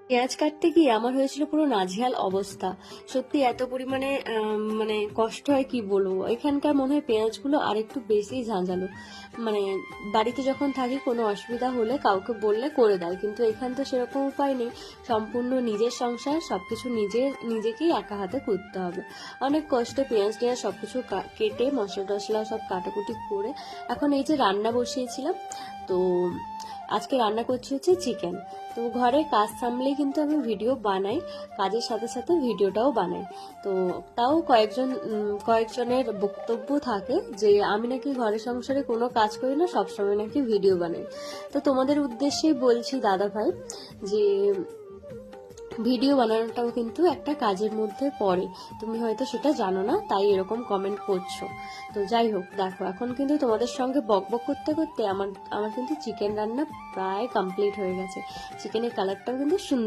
পেঁয়াজ কাটতে গিয়ে আমার হয়েছিল পুরো নাজেহাল অবস্থা। সত্যি এত পরিমাণে মানে কষ্ট হয় কি বলবো। এখানকার মনে হয় পেঁয়াজগুলো আর একটু বেশি ঝাঁঝালো। মানে বাড়িতে যখন থাকি কোনো অসুবিধা হলে কাউকে বললে করে দেয়, কিন্তু এখান তো সেরকম উপায় নেই। সম্পূর্ণ নিজের সংসার, সবকিছু নিজেকেই একা হাতে করতে হবে। অনেক কষ্টে পেঁয়াজ টেঁয়াজ সবকিছু কেটে মশলা টশলা সব কাটাকুটি করে এখন এই যে রান্না বসিয়েছিলাম। তো আজকে রান্না করছি হচ্ছে চিকেন। তো ঘরে কাজ সামলেই কিন্তু আমি ভিডিও বানাই, কাজের সাথে সাথে ভিডিওটাও বানাই। তো তাও কয়েকজনের বক্তব্য থাকে যে আমি নাকি ঘরে সংসারে কোনো কাজ করি না, সবসময় নাকি ভিডিও বানাই। তো তোমাদের উদ্দেশ্যেই বলছি দাদা ভাই, যে ভিডিও বানানোটাও কিন্তু একটা কাজের মধ্যে পড়ে। তুমি হয়তো সেটা জানো না, তাই এরকম কমেন্ট করছো। তো যাই হোক, দেখো এখন কিন্তু তোমাদের সঙ্গে বকবক করতে করতে আমার আমার কিন্তু চিকেন রান্না প্রায় কমপ্লিট হয়ে গেছে। চিকেনের কালারটাও কিন্তু সুন্দর